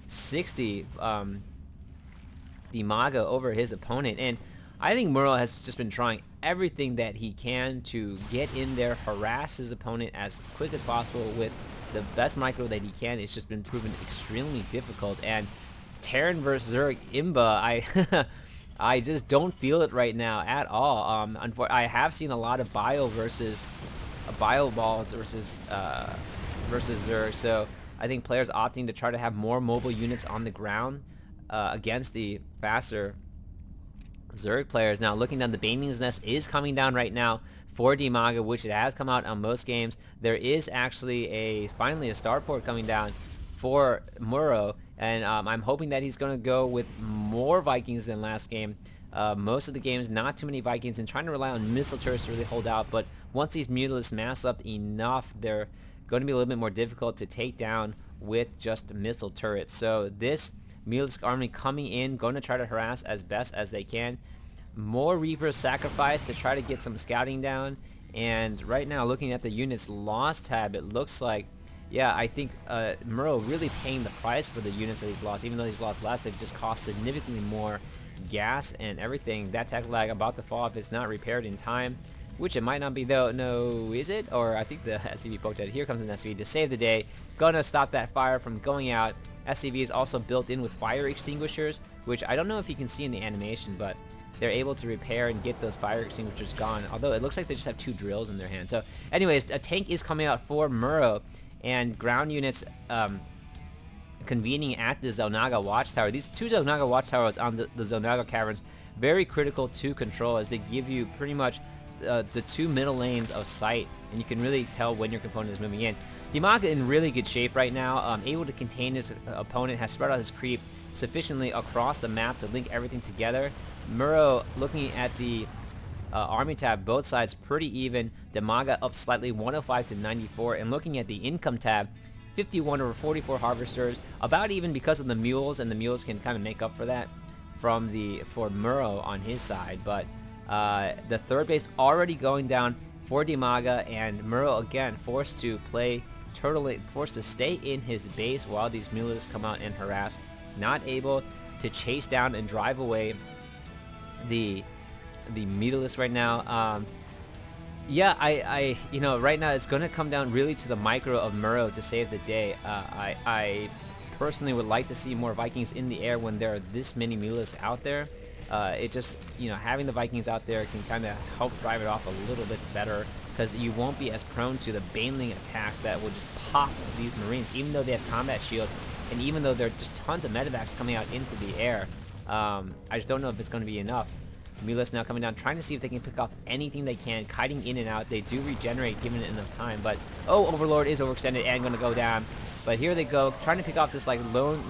60 DIMAGA over his opponent. And I think MorroW has just been trying everything that he can to get in there, harass his opponent as quick as possible with the best micro that he can. It's just been proven extremely difficult. And Terran versus Zerg Imba, I just don't feel it right now at all. I have seen a lot of Bio versus Bio Balls versus Zerg, so I think players opting to try to have more mobile units on the ground against the faster Zerg players. Now looking down, the Baneling's Nest is coming down right now for DIMAGA, which it has come out on most games. There is actually finally a starport coming down for MorroW, and I'm hoping that he's going to go with more Vikings than last game. Most of the games, not too many Vikings, and trying to rely on missile turrets to really hold out, but once these Mutalisks mass up enough, they're going to be a little bit more difficult to take down with just missile turrets. So this Mutalisk army coming in, going to try to harass as best as they can. More Reapers sacrificed to try to get some scouting down, and right now looking at the units lost tab, it looks like, yeah, I think MorroW really paying the price for the units that he's lost. Even though he's lost less, they've just cost significantly more gas and everything. That tech lag about to fall if it's not repaired in time, which it might not be though. No, is it? Or I think the SCV poked out. Here comes an SCV to save the day. Gonna stop that fire from going out. SCV is also built in with fire extinguishers, which I don't know if you can see in the animation, but they're able to repair and get those fire extinguishers gone. Although it looks like they just have 2 drills in their hand. So anyways, a tank is coming out for MorroW, and ground units convening at the Xel'Naga Watchtower. These 2 Xel'Naga Watchtowers on the Xel'Naga Caverns, very critical to control, as they give you pretty much the 2 middle lanes of sight, and you can really tell when your component is moving in. DIMAGA in really good shape right now, able to contain his opponent, has spread out his creep sufficiently across the map to link everything together. MorroW, looking at the army tab, both sides pretty even. DIMAGA up slightly, 105 to 94, and looking at the income tab, 51 over 44 harvesters, about even because of the mules, and the mules can kind of make up for that for MorroW on his side. But the third base already going down for DIMAGA, and MorroW again forced to play forced to stay in his base while these Mutalisks come out and harass, not able to chase down and drive away the Mutalisks right now. Yeah, right now it's going to come down really to the micro of MorroW to save the day. I personally would like to see more Vikings in the air when there are this many Mutalisks out there. It just, having the Vikings out there can kind of help drive it off a little bit better, because you won't be as prone to the Baneling attacks that will just pop these Marines, even though they have combat shield, and even though there are just tons of medevacs coming out into the air. I just don't know if it's going to be enough. Mutalisks now coming down, trying to see if they can pick off anything they can, kiting in and out. They do regenerate given it enough time, but Overlord is overextended and going to go down. But here they go, trying to pick off this lone,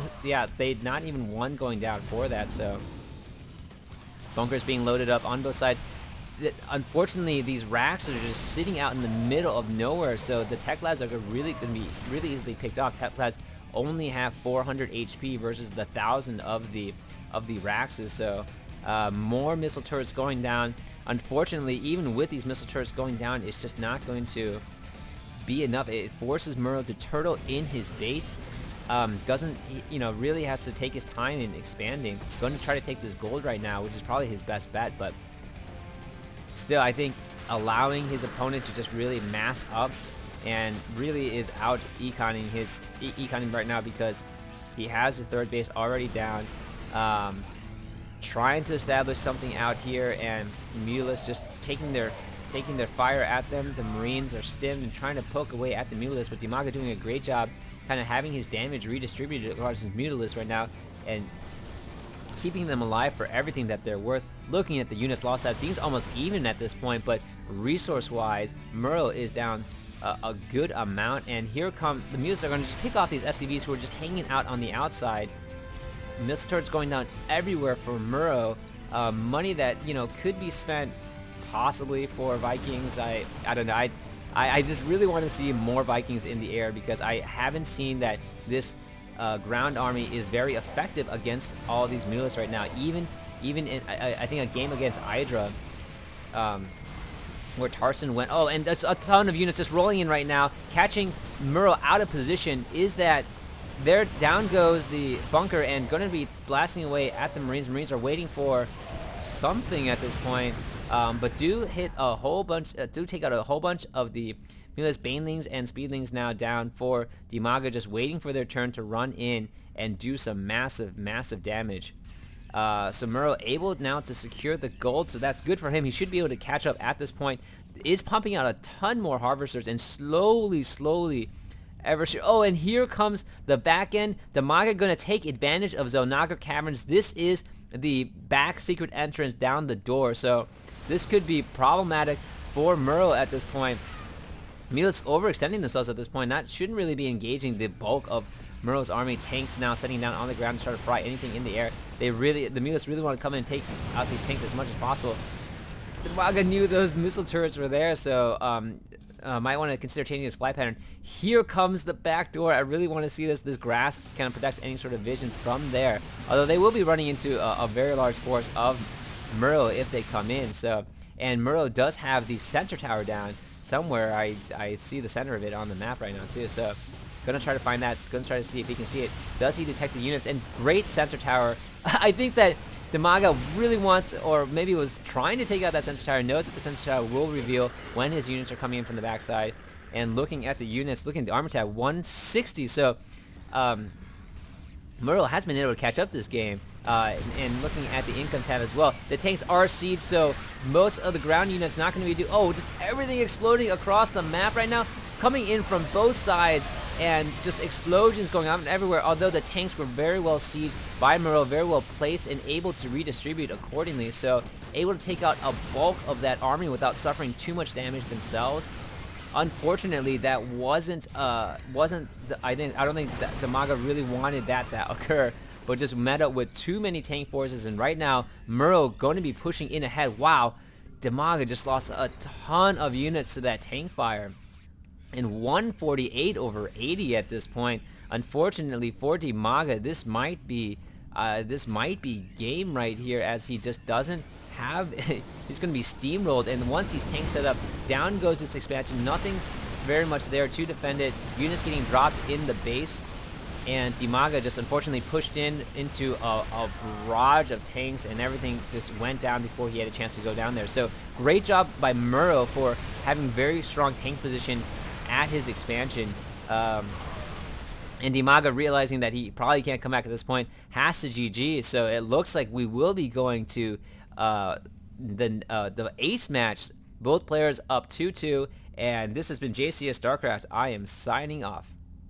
they not even one going down for that. So bunkers being loaded up on both sides. Unfortunately, these racks are just sitting out in the middle of nowhere, so the tech labs are really going to be really easily picked off. Tech labs only have 400 HP versus the 1,000 of the racks. So more missile turrets going down. Unfortunately, even with these missile turrets going down, it's just not going to be enough. It forces MorroW to turtle in his base. Really has to take his time in expanding. He's going to try to take this gold right now, which is probably his best bet, but still, I think allowing his opponent to just really mass up and really is out econing right now, because he has his third base already down. Trying to establish something out here, and Mutalisks just taking their fire at them. The Marines are stimmed and trying to poke away at the Mutalisks, but DIMAGA doing a great job kind of having his damage redistributed across his Mutalisks right now and keeping them alive for everything that they're worth. Looking at the units lost out, things almost even at this point, but resource-wise, MorroW is down a good amount, and here come the Mutalisks are going to just pick off these SCVs who are just hanging out on the outside. Missile turrets going down everywhere for MorroW. Money that could be spent possibly for Vikings. I don't know. I just really want to see more Vikings in the air, because I haven't seen that this ground army is very effective against all these Mutalisks right now. Even in I think a game against Hydra, where Tarson went. Oh, and there's a ton of units just rolling in right now, catching MorroW out of position. Is that there down goes the bunker and going to be blasting away at the Marines. Marines are waiting for something at this point, but do hit a whole bunch, do take out a whole bunch of the Meatless Banelings and Speedlings now down for DIMAGA, just waiting for their turn to run in and do some massive damage. So MorroW able now to secure the gold, so that's good for him. He should be able to catch up at this point. Is pumping out a ton more Harvesters and slowly oh, and here comes the back end. DIMAGA gonna take advantage of Xel'Naga Caverns. This is the back secret entrance down the door, so this could be problematic for MorroW at this point. Meatless overextending themselves at this point. That shouldn't really be engaging the bulk of MorroW's army. Tanks now setting down on the ground to try to fry anything in the air. The Meatless really want to come in and take out these tanks as much as possible. DIMAGA knew those missile turrets were there, so might want to consider changing his flight pattern. Here comes the back door. I really want to see this. This grass kind of protects any sort of vision from there. Although they will be running into a very large force of MorroW if they come in. So, and MorroW does have the sensor tower down somewhere. I see the center of it on the map right now too. So, gonna try to find that. Gonna try to see if he can see it. Does he detect the units? And great sensor tower. I think that DIMAGA really wants, or maybe was trying to take out that sensor tower, knows that the sensor tower will reveal when his units are coming in from the backside. And looking at the units, looking at the armor tab, 160. So, MorroW has been able to catch up this game. And looking at the income tab as well, the tanks are sieged, so most of the ground units not going to be just everything exploding across the map right now, coming in from both sides, and just explosions going on everywhere. Although the tanks were very well seized by MorroW, very well placed and able to redistribute accordingly, so able to take out a bulk of that army without suffering too much damage themselves. Unfortunately, that wasn't I don't think that DIMAGA really wanted that to occur, but just met up with too many tank forces. And right now, MorroW going to be pushing in ahead. Wow, DIMAGA just lost a ton of units to that tank fire, and 148 over 80 at this point. Unfortunately for DIMAGA, this might be game right here, as he just doesn't have. He's going to be steamrolled, and once these tanks set up, down goes this expansion. Nothing very much there to defend it. Units getting dropped in the base, and DIMAGA just unfortunately pushed into a barrage of tanks, and everything just went down before he had a chance to go down there. So great job by MorroW for having very strong tank position at his expansion. And DIMAGA, realizing that he probably can't come back at this point, has to GG. So it looks like we will be going to the ace match. Both players up 2-2, and this has been JCS StarCraft. I am signing off.